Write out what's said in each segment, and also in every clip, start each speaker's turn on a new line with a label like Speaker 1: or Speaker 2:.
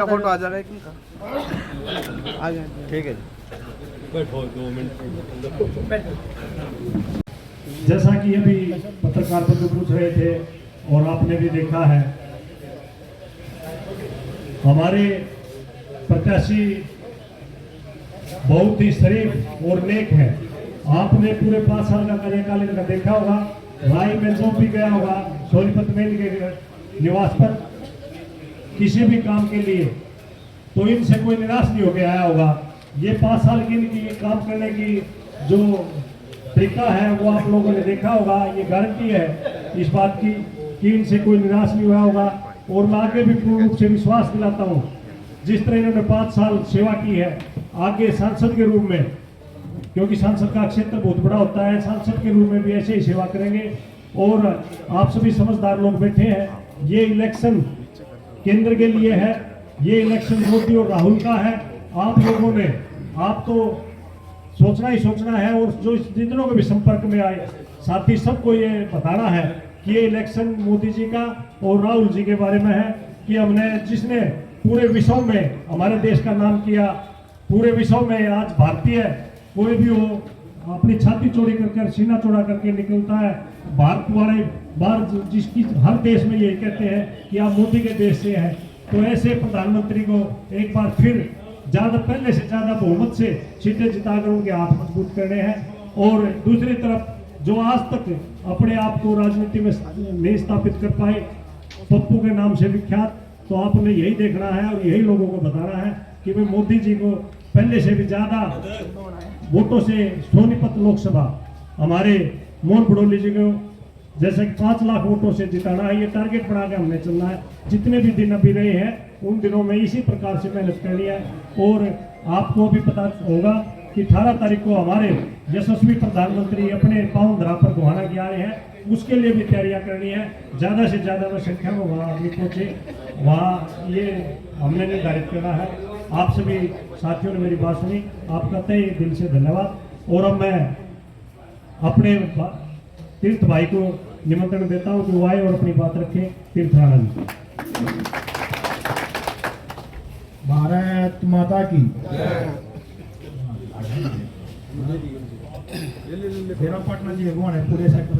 Speaker 1: Photo आ जाएगा एक इनका आ गया। ठीक है बैठो 2 मिनट।
Speaker 2: जैसा कि अभी पत्रकार बंधु पूछ रहे थे और आपने भी देखा है, हमारे प्रत्याशी बहुत ही शरीफ और नेक है। आपने पूरे 5 साल का कार्यकाल इनका देखा होगा। राय में जो भी गया होगा सोनीपत मेल के निवास पर किसी भी काम के लिए, तो इनसे कोई निराश नहीं होकर आया होगा। ये 5 साल की इनकी काम करने की जो तरीका है वो आप लोगों ने देखा होगा। ये गारंटी है इस बात की कि इनसे कोई निराश नहीं हुआ होगा। और मैं आगे भी पूर्ण रूप से विश्वास दिलाता हूँ, जिस तरह इन्होंने 5 साल सेवा की है, आगे सांसद के रूप में, क्योंकि सांसद का क्षेत्र बहुत बड़ा होता है, सांसद के रूप में भी ऐसे ही सेवा करेंगे। और आप सभी समझदार लोग बैठे हैं, ये इलेक्शन केंद्र के लिए है, ये इलेक्शन मोदी और राहुल का है। आप लोगों ने आप तो सोचना ही सोचना है, और जो जितनों के भी संपर्क में आए साथी सबको ये बताना है कि ये इलेक्शन मोदी जी का और राहुल जी के बारे में है कि हमने जिसने पूरे विश्व में हमारे देश का नाम किया, पूरे विश्व में आज भारतीय कोई भी हो अपनी छाती चौड़ी कर सीना चौड़ा करके निकलता है। भारत वाले बाहर जिसकी हर देश में ये कहते हैं कि आप मोदी के देश से हैं, तो ऐसे प्रधानमंत्री को एक बार फिर ज्यादा पहले से ज्यादा बहुमत से सीटें जिताकर उनके हाथ मजबूत करने हैं। और दूसरी तरफ जो आज तक अपने आप को राजनीति में नहीं स्थापित कर पाए, पप्पू के नाम से विख्यात, तो आपने यही देखना है और यही लोगों को बताना है कि मैं मोदी जी को पहले से भी ज्यादा वोटों से सोनीपत लोकसभा हमारे मोहन भड़ोली जी को जैसे कि 5 लाख वोटों से जिताना है। ये टारगेट बना के हमने चलना है। जितने भी दिन अभी रहे हैं उन दिनों में इसी प्रकार से मेहनत करनी है। और आपको भी पता होगा कि 18 तारीख को हमारे यशस्वी प्रधानमंत्री अपने पावन धरा पर गुहाना की आ रहे हैं, उसके लिए भी तैयारियां करनी है। ज़्यादा से ज़्यादा में संख्या में वहाँ आदमी पहुँचे, वहाँ ये हमने निर्धारित करना है। आप सभी साथियों ने मेरी बात सुनी, आपका तहे दिल से धन्यवाद। और अब मैं अपने तीर्थ भाई को निमंत्रण देता हूँ कि वो आए और अपनी बात रखें। तीर्थ राणा जी।
Speaker 3: भारत माता की पटना जी भगवान है, पूरे सेक्टर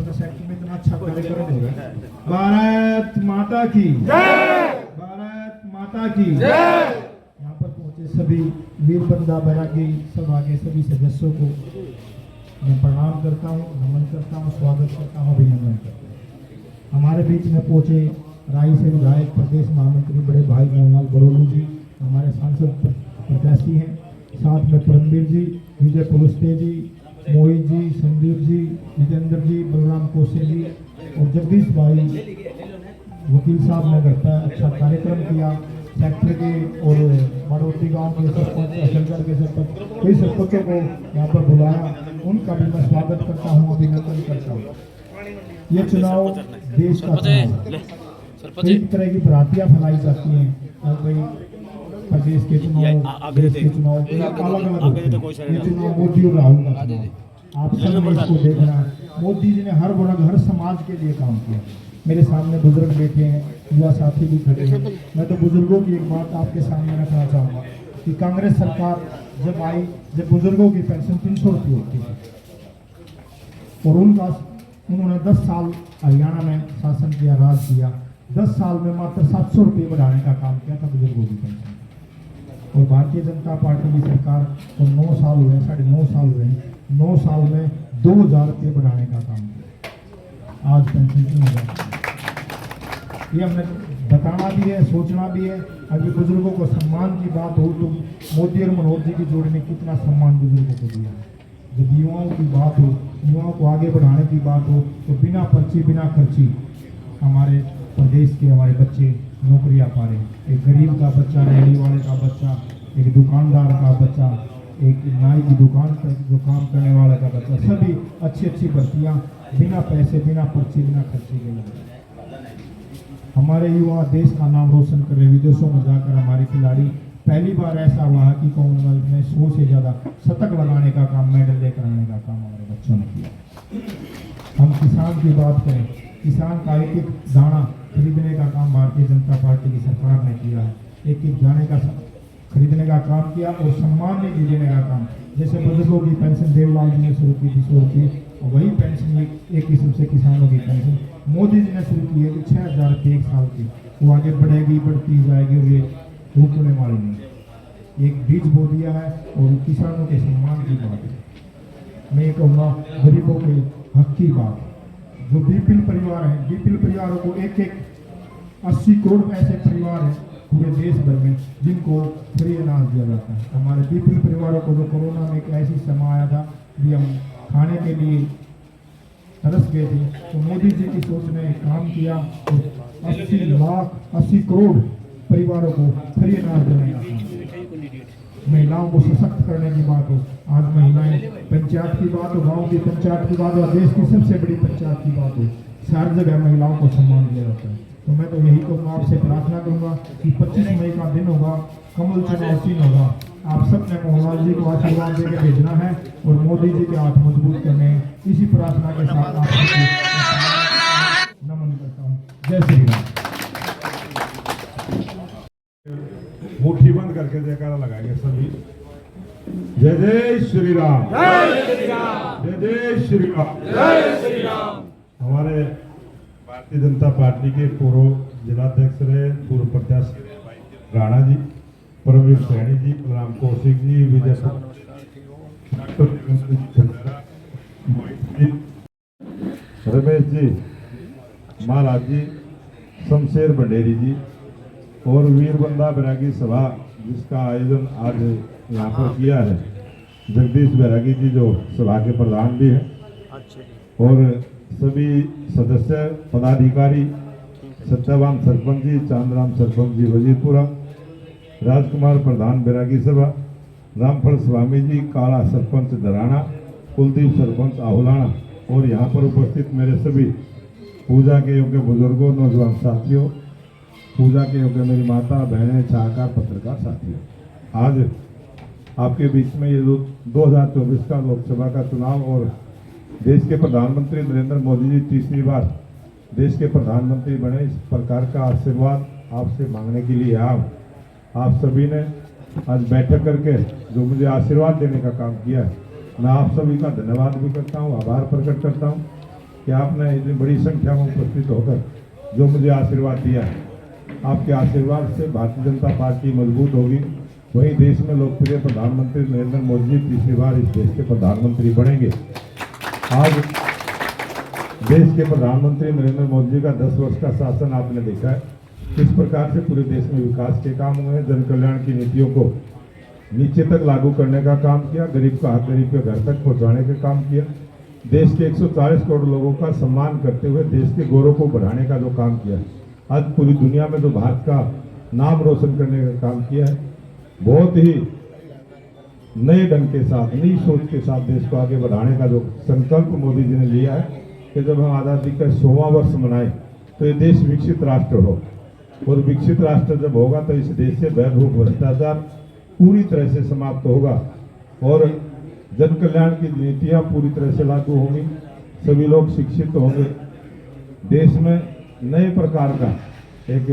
Speaker 3: में इतना अच्छा कार्यक्रम हो रहा है। भारत माता की, भारत माता की। यहाँ पर पहुंचे सभी वीर बंदा बैरागी सभा के सभी सदस्यों को मैं प्रणाम करता हूँ, नमन करता हूँ, स्वागत करता हूँ, अभिनंदन करता हूँ। हमारे बीच में पहुंचे राई से विधायक प्रदेश महामंत्री बड़े भाई मोहनलाल बड़ोलू जी, हमारे सांसद प्रत्याशी हैं। साथ में परमवीर जी, विजय पुलस्ते जी, मोहित जी, संदीप जी, विजेंद्र जी, बलराम कोसे जी और जगदीश भाई वकील साहब ने अच्छा कार्यक्रम किया। सेक्टर के और बाड़ोती गांव के सरपंच, अशलगढ़ के सरपंच, कई सरपंचों को यहाँ पर बुलाया, उनका भी मैं स्वागत करता हूँ, अभिनंदन करता हूँ। ये चुनाव देश का चुनाव है। कई तरह की भ्रांतियाँ फैलाई जाती हैं, कई प्रदेश के चुनाव, देश के चुनाव अलग अलग होते हैं। ये चुनाव मोदी और राहुल का चुनाव, आप सबने इसको देखना। मोदी जी ने हर वर्ग हर समाज के लिए काम किया। मेरे सामने बुजुर्ग बैठे हैं, युवा साथी भी खड़े हैं। मैं तो बुजुर्गों की एक बात आपके सामने रखना चाहूँगा कि कांग्रेस सरकार जब आई, जब बुजुर्गों की पेंशन 300 रुपये होती थी और उन्होंने 10 साल हरियाणा में शासन किया, राज किया। 10 साल में मात्र 700 रुपये बढ़ाने का काम किया था बुजुर्गों की पेंशन। और भारतीय जनता पार्टी की सरकार को 9 साल हुए, 9.5 साल हुए, 9 साल में 2000 रुपये बढ़ाने का काम किया। आज पेंशन 3000, ये हमने बताना भी है, सोचना भी है। अभी बुजुर्गों को सम्मान की बात हो तो मोदी और मनोहर जी की जोड़ी ने कितना सम्मान बुजुर्गों को दिया। जब युवाओं की बात हो, युवाओं को आगे बढ़ाने की बात हो, तो बिना पर्ची बिना खर्ची हमारे प्रदेश के हमारे बच्चे नौकरियां पा रहे हैं। एक गरीब का बच्चा, रेहड़ी वाले का बच्चा, एक दुकानदार का बच्चा, एक नाई की दुकान पर जो काम करने वाले का बच्चा, सभी अच्छी अच्छी भर्तियाँ बिना पैसे बिना पर्ची बिना खर्ची गई। हमारे युवा देश का नाम रोशन कर रहे, विदेशों में जाकर हमारे खिलाड़ी, पहली बार ऐसा हुआ कि कॉमनवेल्थ में 100 से ज़्यादा शतक लगाने का काम, मेडल लेकर आने का काम हमारे बच्चों ने किया। हम किसान की बात करें, किसान का एक एक दाना खरीदने का काम भारतीय जनता पार्टी की सरकार ने किया है। एक एक जाने का खरीदने का काम किया और सम्मान निधि देने का काम, जैसे बुजुर्गों की पेंशन देवलाल जी ने शुरू की थी 100 रुपये, और वही पेंशन एक किस्म से किसानों की पेंशन मोदी जी ने शुरू की है कि 6,000 रुपये 1 साल की, वो आगे बढ़ेगी, बढ़ती जाएगी और ये रुकने वाली नहीं। एक बीज बो दिया है और किसानों के सम्मान की बात है। मैं ये कहूँगा गरीबों के हक की बात, जो बीपीएल परिवार हैं, बीपीएल परिवारों को एक 80 करोड़ ऐसे परिवार हैं पूरे देश भर में जिनको फ्री अनाज दिया जाता है। हमारे बीपीएल परिवारों को जो कोरोना में एक ऐसी समय आया था कि हम खाने के लिए तरस गए थे, तो मोदी जी की सोच ने काम किया और 80 करोड़ परिवारों को फ्री अनाज देने का काम। महिलाओं को सशक्त करने की बात हो, आज महिलाएं पंचायत की बात हो, गांव की पंचायत की बात हो, देश की सबसे बड़ी पंचायत की बात हो, सारी जगह महिलाओं को सम्मान दिया जाता है। तो मैं तो यही कहूँगा, आपसे प्रार्थना करूँगा कि 25 मई का दिन होगा, कमल चुनाव चिन्ह होगा, आप सब ने मोहनलाल जी को आशीर्वाद देकर भेजना है और मोदी जी के हाथ मजबूत करने हैं। इसी प्रार्थना के साथ आप नमन करता हूँ। जय श्री राम।
Speaker 4: मुट्ठी बंद करके जयकारा लगाएंगे सभी। जय जय श्री राम, जय श्री राम, जय जय श्री राम, जय श्री राम। हमारे भारतीय जनता पार्टी के पूर्व जिलाध्यक्ष रहे, पूर्व प्रत्याशी रहे भाई राणा जी, परमवीर सैनी जी, बलराम कौशिक जी, विजय रमेश जी, महाराज जी, शमशेर भंडेरी जी और वीरबंदा बैरागी सभा जिसका आयोजन आज यहाँ पर किया है, जगदीश बैरागी जी जो सभा के प्रधान भी हैं और सभी सदस्य पदाधिकारी, सत्यवान सरपंच जी, चांदराम सरपंच जी वजीरपुरा, राजकुमार प्रधान बैरागी सभा, रामफल स्वामी जी, काला सरपंच दराना, कुलदीप सरपंच आहुलाना और यहाँ पर उपस्थित मेरे सभी पूजा के योग्य बुजुर्गों, नौजवान साथियों, पूजा के योग्य मेरी माता बहनें, छायाकार पत्रकार साथियों, आज आपके बीच में ये 2024 का लोकसभा का चुनाव और देश के प्रधानमंत्री नरेंद्र मोदी जी तीसरी बार देश के प्रधानमंत्री बने, इस प्रकार का आशीर्वाद आपसे मांगने के लिए आप सभी ने आज बैठक करके जो मुझे आशीर्वाद देने का काम किया है, मैं आप सभी का धन्यवाद भी करता हूँ, आभार प्रकट करता हूँ कि आपने इतनी बड़ी संख्या में उपस्थित होकर जो मुझे आशीर्वाद दिया है। आपके आशीर्वाद से भारतीय जनता पार्टी मजबूत होगी, वही देश में लोकप्रिय प्रधानमंत्री नरेंद्र मोदी जी तीसरी बार इस देश के प्रधानमंत्री बनेंगे। आज देश के प्रधानमंत्री नरेंद्र मोदी जी का 10 वर्ष का शासन आपने देखा है, किस प्रकार से पूरे देश में विकास के काम हुए, जन कल्याण की नीतियों को नीचे तक लागू करने का काम किया, गरीब का हाथ गरीब के घर तक पहुंचाने का काम किया, देश के 140 करोड़ लोगों का सम्मान करते हुए देश के गौरव को बढ़ाने का जो काम किया, आज पूरी दुनिया में जो भारत का नाम रोशन करने का काम किया है, बहुत ही नए ढंग के साथ, नई सोच के साथ देश को आगे बढ़ाने का जो संकल्प मोदी जी ने लिया है कि जब हम आज़ादी का 100वां वर्ष मनाएं तो ये देश विकसित राष्ट्र हो, और विकसित राष्ट्र जब होगा तो इस देश से भयभूत भ्रष्टाचार पूरी तरह से समाप्त होगा और जन कल्याण की नीतियां पूरी तरह से लागू होंगी, सभी लोग शिक्षित होंगे, देश में नए प्रकार का एक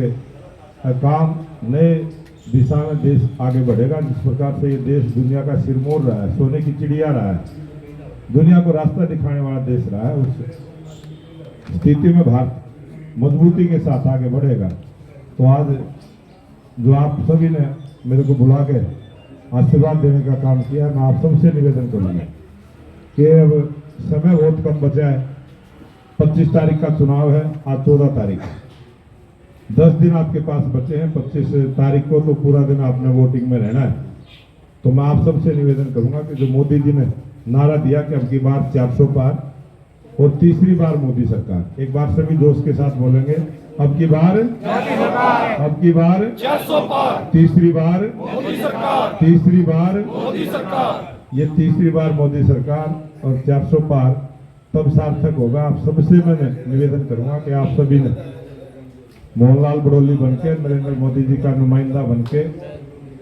Speaker 4: काम, नए दिशा में देश आगे बढ़ेगा। जिस प्रकार से ये देश दुनिया का सिर मोड़ रहा है, सोने की चिड़िया रहा है, दुनिया को रास्ता दिखाने वाला देश रहा है, उस स्थिति में भारत मजबूती के साथ आगे बढ़ेगा। तो आज जो आप सभी ने मेरे को बुला के आशीर्वाद देने का काम किया, मैं आप सबसे निवेदन करूंगा कि अब समय बहुत कम बचा है। 25 तारीख का चुनाव है, आज 14 तारीख है, 10 दिन आपके पास बचे हैं। 25 तारीख को तो पूरा दिन आपने वोटिंग में रहना है। तो मैं आप सबसे निवेदन करूंगा कि जो मोदी जी ने नारा दिया कि अब की बार 400 पार और तीसरी बार मोदी सरकार, एक बार सभी जोश के साथ बोलेंगे, अब की बार 400 पार, तीसरी बार मोदी सरकार, तीसरी बार मोदी सरकार, ये तीसरी बार मोदी सरकार और 400 पार तब सार्थक होगा। आप सबसे मैं निवेदन करूंगा कि आप सभी ने मोहनलाल बड़ोली बनके, नरेंद्र मोदी जी का नुमाइंदा बनके,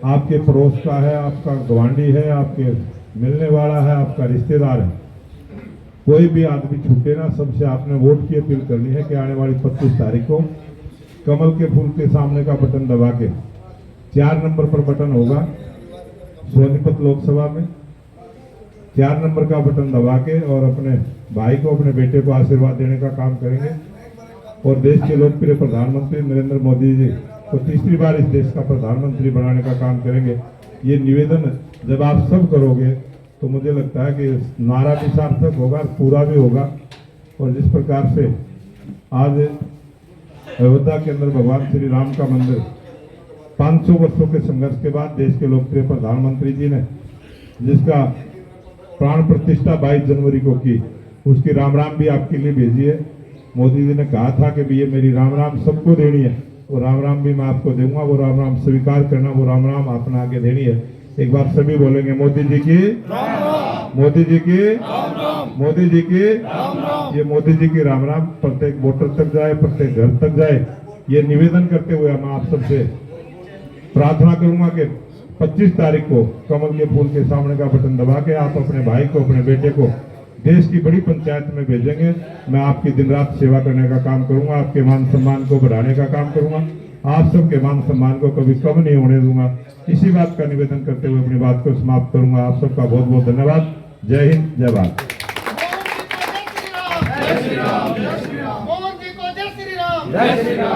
Speaker 4: आपके पड़ोस का है, आपका गवांडी है, आपके मिलने वाला है, आपका रिश्तेदार है, कोई भी आदमी छूटे ना। सबसे आपने वोट की अपील करनी है कि आने वाली 25 तारीख को कमल के फूल के सामने का बटन दबा के 4 नंबर पर बटन होगा सोनीपत लोकसभा में, 4 नंबर का बटन दबा के और अपने भाई को, अपने बेटे को आशीर्वाद देने का काम करेंगे और देश के लोकप्रिय प्रधानमंत्री नरेंद्र मोदी जी को तीसरी बार इस देश का प्रधानमंत्री बनाने का काम करेंगे। ये निवेदन जब आप सब करोगे तो मुझे लगता है कि नारा भी सार्थक होगा, पूरा भी होगा। और जिस प्रकार से आज अयोध्या के अंदर भगवान श्री राम का मंदिर 500 वर्षों के संघर्ष के बाद देश के लोकप्रिय प्रधानमंत्री जी ने जिसका प्राण प्रतिष्ठा 22 जनवरी को की, उसकी राम राम भी आपके लिए भेजी है। मोदी जी ने कहा था कि भी ये मेरी राम राम सबको देनी है, वो राम राम भी मैं आपको दूंगा, वो राम राम स्वीकार करना, वो राम राम अपना आगे देनी है। एक बार सभी बोलेंगे मोदी जी की, मोदी जी की, मोदी जी की। ये मोदी जी की राम राम प्रत्येक वोटर तक जाए, प्रत्येक घर तक जाए, ये निवेदन करते हुए मैं आप सबसे प्रार्थना करूंगा कि 25 तारीख को कमल के फूल के सामने का बटन दबा के आप अपने भाई को, अपने बेटे को देश की बड़ी पंचायत में भेजेंगे। मैं आपकी दिन रात सेवा करने का काम करूंगा, आपके मान सम्मान को बढ़ाने का काम करूंगा, आप सबके मान सम्मान को कभी कम नहीं होने दूंगा। इसी बात का निवेदन करते हुए अपनी बात को समाप्त करूंगा। आप सबका बहुत बहुत धन्यवाद। जय हिंद, जय भारत।
Speaker 5: मोदी को जय श्री राम।